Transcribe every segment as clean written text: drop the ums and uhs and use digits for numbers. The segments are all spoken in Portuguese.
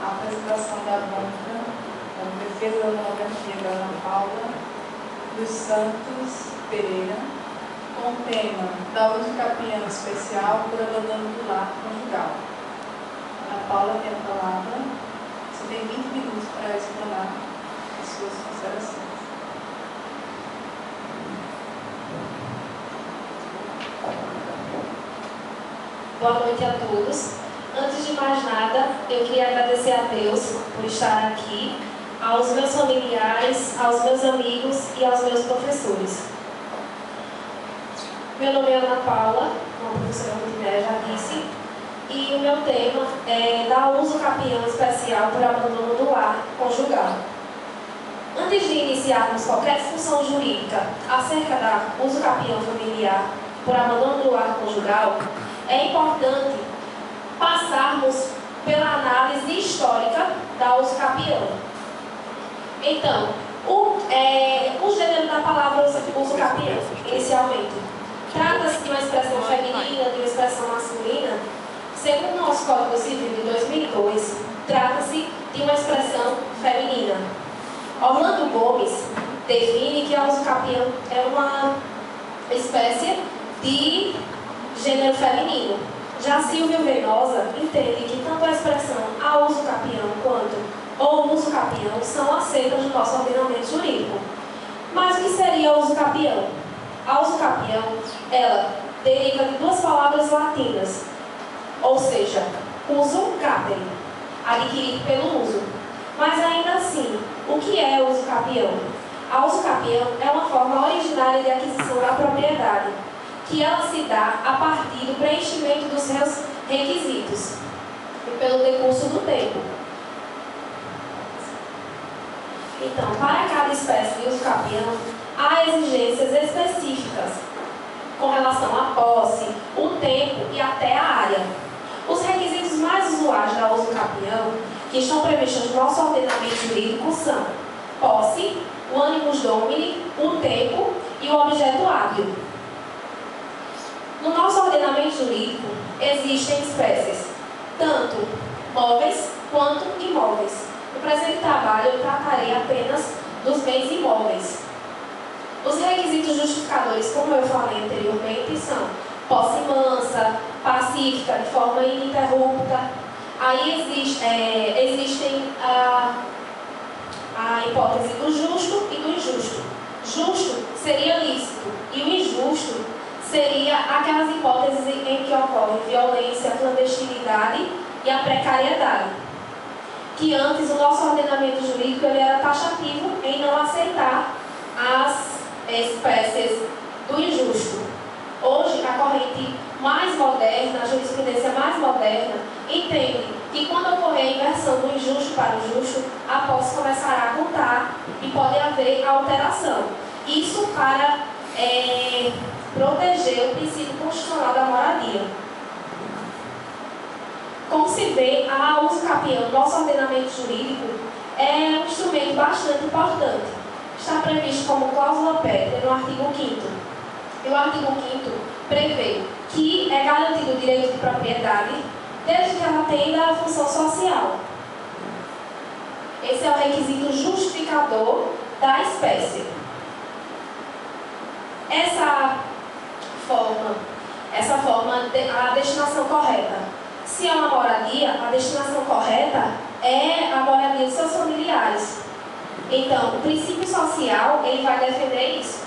A apresentação da banca, como defesa da monografia da Ana Paula dos Santos Pereira, com o tema da uso capião especial por abandono do lar conjugal. Ana Paula tem a palavra. Você tem 20 minutos para explanar as suas considerações. Boa noite a todos. Antes de mais nada, eu queria agradecer a Deus por estar aqui, aos meus familiares, aos meus amigos e aos meus professores. Meu nome é Ana Paula, como a professora Multimédia já disse, e o meu tema é dar uso capião especial por abandono do lar conjugal. Antes de iniciarmos qualquer discussão jurídica acerca da uso capião familiar por abandono do lar conjugal, é importante passarmos pela análise histórica da uso capião. Então, o gênero da palavra uso capião, inicialmente, trata-se de uma expressão feminina, de uma expressão masculina. Segundo o nosso Código Civil de 2002, trata-se de uma expressão feminina. Orlando Gomes define que a uso capião é uma espécie de gênero feminino. Já Silvio Venosa entende que tanto a expressão a uso capião quanto o uso capião são aceitas no nosso ordenamento jurídico. Mas o que seria o uso capião? A uso capião, ela deriva de duas palavras latinas, ou seja, uso capere, adquirido pelo uso. Mas ainda assim, o que é o uso capião? A uso capião é uma forma originária de aquisição da propriedade, que ela se dá a partir do preenchimento dos seus requisitos e pelo decurso do tempo. Então, para cada espécie de uso capião, há exigências específicas com relação à posse, o tempo e até a área. Os requisitos mais usuais da uso capião, que estão previstos no nosso ordenamento jurídico, são posse, o animus domini, o tempo e o objeto hábil. No nosso ordenamento jurídico, existem espécies, tanto móveis quanto imóveis. No presente trabalho, eu tratarei apenas dos bens imóveis. Os requisitos justificadores, como eu falei anteriormente, são posse mansa, pacífica, de forma ininterrupta. Aí existem a hipótese do justo e do injusto. Justo seria lícito e o injusto seria aquelas hipóteses em que ocorre violência, clandestinidade e a precariedade. Que antes o nosso ordenamento jurídico ele era taxativo em não aceitar as espécies do injusto. Hoje, a corrente mais moderna, a jurisprudência mais moderna, entende que quando ocorrer a inversão do injusto para o justo, a posse começará a contar e pode haver alteração. Isso para proteger o princípio constitucional da moradia. Como se vê, a uso capião do nosso ordenamento jurídico é um instrumento bastante importante. Está previsto como cláusula pétrea no artigo 5º. E o artigo 5º prevê que é garantido o direito de propriedade desde que ela tenha a função social. Esse é o requisito justificador da espécie. Essa forma, a destinação correta. Se é uma moradia, a destinação correta é a moradia de seus familiares. Então, o princípio social, ele vai defender isso.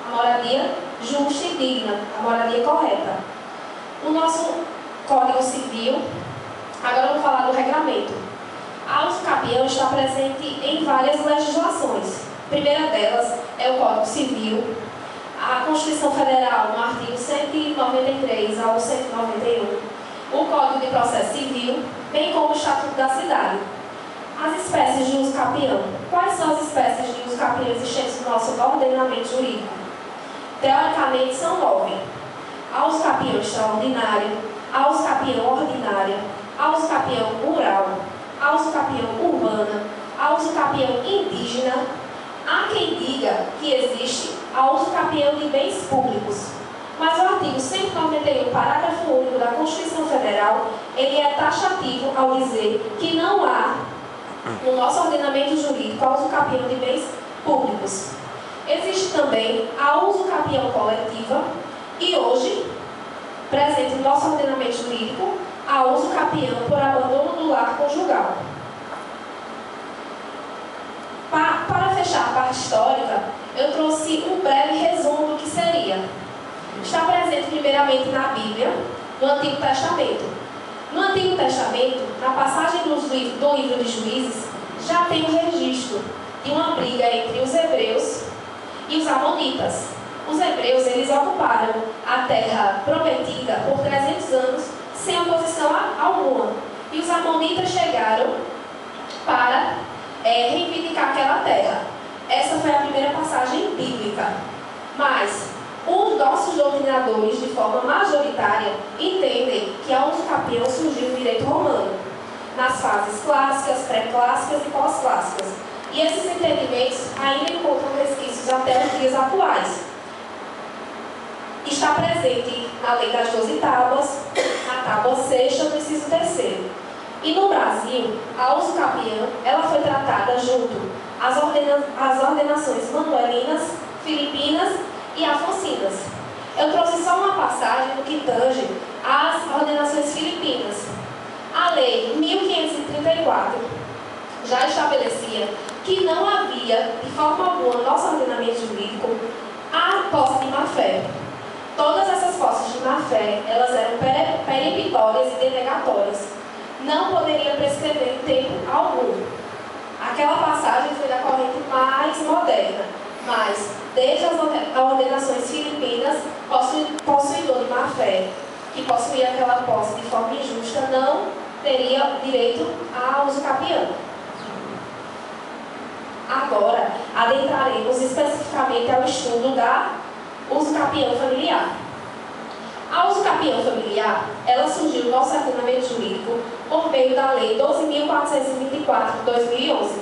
A moradia justa e digna, a moradia correta. O nosso Código Civil, agora eu vou falar do regramento. A uso capião está presente em várias legislações. A primeira delas é o Código Civil, a Constituição Federal, no artigo 193 ao 191, o Código de Processo Civil, bem como o Estatuto da Cidade. As espécies de uso capião. Quais são as espécies de uso capião existentes no nosso ordenamento jurídico? Teoricamente, são 9. A uso capião extraordinário, a uso capião ordinária, a uso capião rural, a uso capião urbana, a uso capião indígena. Há quem diga que existe a uso capião de bens públicos. mas o artigo 191, parágrafo único da Constituição Federal, ele é taxativo ao dizer que não há, no nosso ordenamento jurídico, a usucapião de bens públicos. Existe também a usucapião coletiva e hoje, presente no nosso ordenamento jurídico, a usucapião por abandono do lar conjugal. Para fechar a parte histórica, eu trouxe um breve resumo do que seria. Está presente primeiramente na Bíblia, no Antigo Testamento. No Antigo Testamento, na passagem do livro de Juízes, já tem um registro de uma briga entre os hebreus e os amonitas. Os hebreus, eles ocuparam a terra prometida por 300 anos sem oposição alguma. E os amonitas chegaram para reivindicar aquela terra. Essa foi a primeira passagem bíblica. Mas os nossos doutrinadores, de forma majoritária, entendem que a usucapião surgiu no direito romano, nas fases clássicas, pré-clássicas e pós-clássicas. E esses entendimentos ainda encontram resquícios até os dias atuais. Está presente na Lei das 12 Tábuas, na Tábua 6ª do inciso 3º. E no Brasil, a usucapião, ela foi tratada junto às ordenações manuelinas, filipinas e afonsinas. Eu trouxe só uma passagem no que tange às ordenações filipinas. A Lei 1534 já estabelecia que não havia, de forma alguma, no nosso ordenamento jurídico, a posse de má-fé. Todas essas posses de má-fé, elas eram peremptórias e denegatórias. Não poderia prescrever em tempo algum. Aquela passagem foi da corrente mais moderna, mas desde as ordenações filipinas, possuidor de má-fé, que possuía aquela posse de forma injusta, não teria direito a usucapião. Agora, adentraremos especificamente ao estudo da usucapião familiar. A usucapião familiar, ela surgiu no nosso ordenamento jurídico por meio da Lei 12.424 de 2011.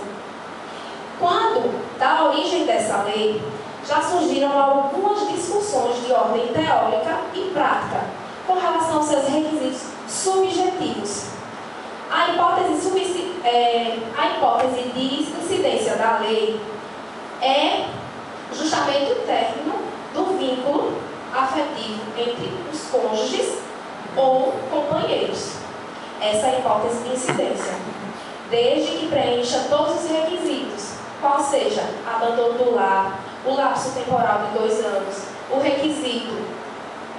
Quando da origem dessa lei, já surgiram algumas discussões de ordem teórica e prática com relação aos seus requisitos subjetivos. A hipótese de incidência da lei é justamente o término do vínculo afetivo entre os cônjuges ou companheiros. Essa é a hipótese de incidência, desde que preencha todos os requisitos, qual seja abandono do lar, o lapso temporal de 2 anos, o requisito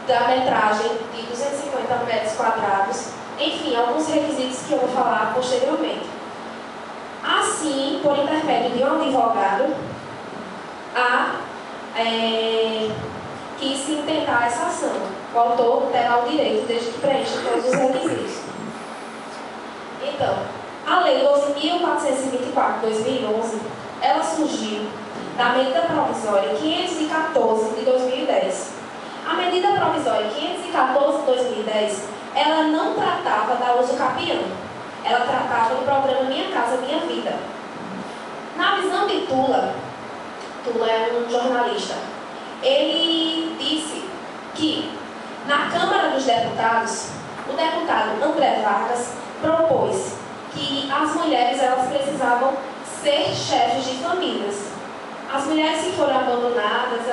da metragem de 250 metros quadrados, enfim, alguns requisitos que eu vou falar posteriormente. Assim, por intermédio de um advogado, que se intentar essa ação, o autor terá o direito desde que preencha todos os requisitos. Então, a Lei 12.424 de 2011, ela surgiu da medida provisória 514 de 2010. A medida provisória 514 de 2010, ela não tratava da usucapião, ela tratava do programa Minha Casa Minha Vida. Na visão de Tula é um jornalista, ele disse que na Câmara dos Deputados, o deputado André Vargas propôs que as mulheres elas precisavam ser chefes de famílias. As mulheres que foram abandonadas,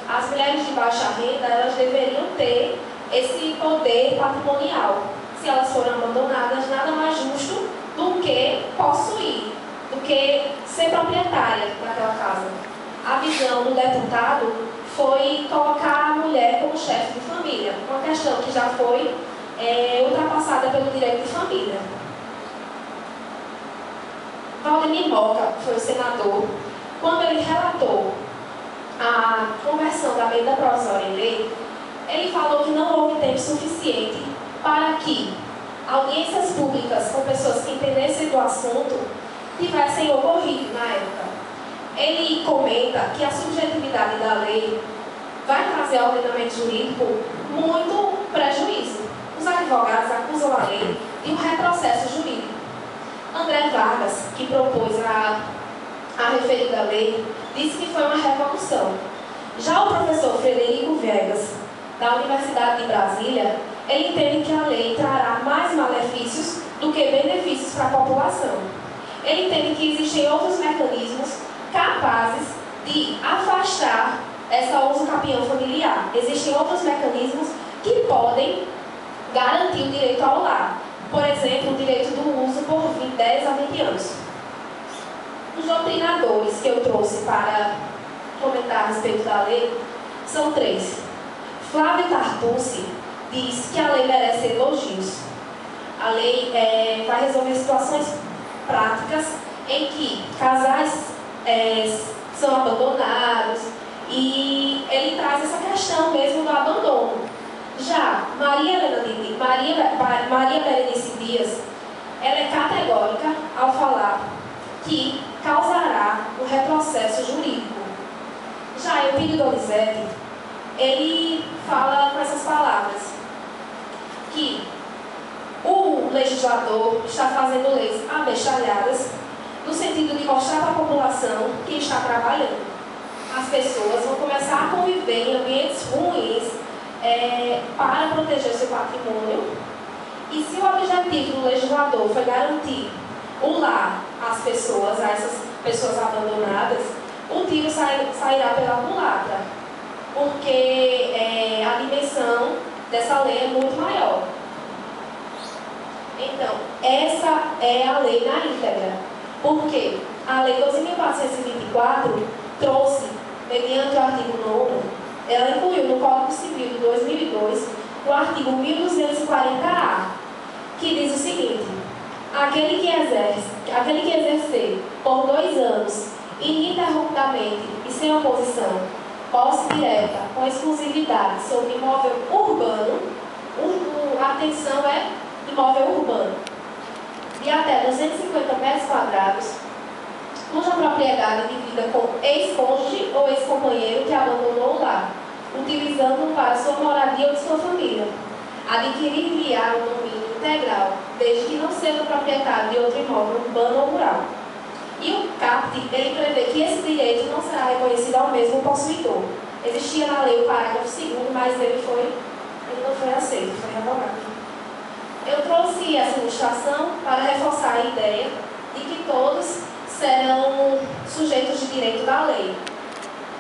as mulheres de baixa renda, elas deveriam ter esse poder patrimonial. Se elas foram abandonadas, nada mais justo do que possuir, do que ser proprietária daquela casa. A visão do deputado foi colocar a mulher como chefe de família, uma questão que já foi ultrapassada pelo direito de família. Valdemir Moca foi o senador. Quando ele relatou a conversão da medida provisória em lei, ele falou que não houve tempo suficiente para que audiências públicas com pessoas que entendessem do assunto tivessem ocorrido na época. Ele comenta que a subjetividade da lei vai trazer ao ordenamento jurídico muito prejuízo. Os advogados acusam a lei de um retrocesso jurídico. André Vargas, que propôs a referida lei, disse que foi uma revolução. Já o professor Frederico Viegas, da Universidade de Brasília, ele entende que a lei trará mais malefícios do que benefícios para a população. Ele entende que existem outros mecanismos capazes de afastar essa usucapião familiar. Existem outros mecanismos que podem garantir o direito ao lar. Por exemplo, o direito do uso por 10 a 20 anos. Os doutrinadores que eu trouxe para comentar a respeito da lei são 3. Flávio Tartucci diz que a lei merece elogios. A lei vai resolver situações práticas em que casais são abandonados, e ele traz essa questão mesmo do abandono. Já Maria Berenice Dias, ela é categórica ao falar que causará um retrocesso jurídico. Já Eupídio Donizete, ele fala com essas palavras, que o legislador está fazendo leis abestalhadas, no sentido de mostrar para a população que está trabalhando. As pessoas vão começar a conviver em ambientes ruins para proteger seu patrimônio. E se o objetivo do legislador foi garantir o lar às pessoas, a essas pessoas abandonadas, o tiro sairá pela culatra, porque a dimensão dessa lei é muito maior. Então, essa é a lei na íntegra, porque a Lei 12.424 trouxe, mediante o artigo 9º, ela incluiu no Código Civil de 2002 o artigo 1240-A, que diz o seguinte: aquele que exercer por 2 anos, ininterruptamente e sem oposição, posse direta com exclusividade sobre imóvel urbano, a atenção é imóvel urbano, de até 250 metros quadrados, cuja propriedade dividida com ex-cônjuge ou ex-companheiro que abandonou o lar, utilizando para sua moradia ou de sua família, adquirir-lhe-á o domínio integral, desde que não seja proprietário de outro imóvel urbano ou rural. E o CAPT, ele prevê que esse direito não será reconhecido ao mesmo possuidor. Existia na lei o parágrafo 2º, mas ele não foi aceito, foi revogado. Eu trouxe essa ilustração para reforçar a ideia de que todos serão sujeitos de direito da lei.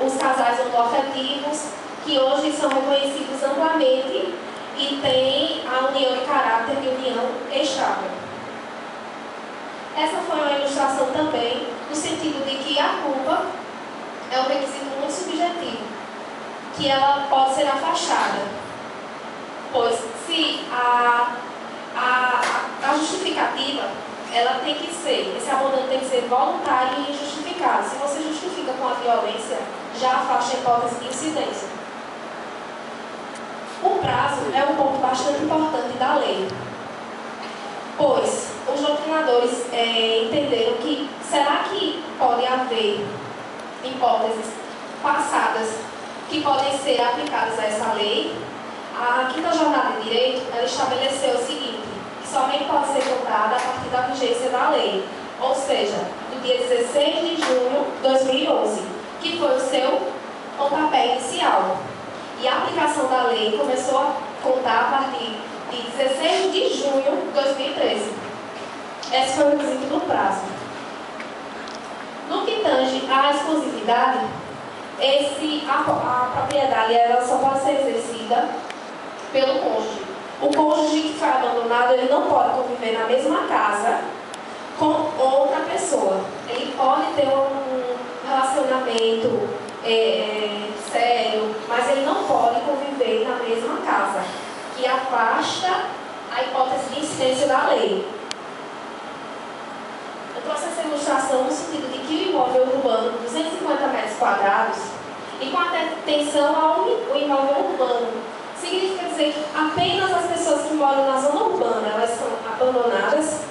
Os casais homoafetivos, que hoje são reconhecidos amplamente e têm a união em caráter de união estável. Essa foi uma ilustração também, no sentido de que a culpa é um requisito muito subjetivo, que ela pode ser afastada, pois se a justificativa, ela tem que ser, esse abandono tem que ser voluntário e injustificado. Se você justifica com a violência, já afasta a hipótese de incidência. O prazo é um ponto bastante importante da lei, pois os doutrinadores entenderam que, será que pode haver hipóteses passadas que podem ser aplicadas a essa lei? A Quinta Jornada de Direito, ela estabeleceu o seguinte, que somente pode ser contada a partir da vigência da lei, ou seja, do dia 16 de junho de 2011, que foi o seu pontapé inicial. E a aplicação da lei começou a contar a partir de 16 de junho de 2013. Esse foi o requisito do prazo. No que tange à exclusividade, a propriedade ela só pode ser exercida pelo cônjuge. O cônjuge que foi abandonado, ele não pode conviver na mesma casa com outra pessoa. Ele pode ter um relacionamento sério, mas ele não pode conviver na mesma casa, que afasta a hipótese de incidência da lei. Eu trouxe essa ilustração no sentido de que o imóvel urbano de 250 metros quadrados e com atenção ao imóvel urbano, significa dizer que apenas as pessoas que moram na zona urbana elas são abandonadas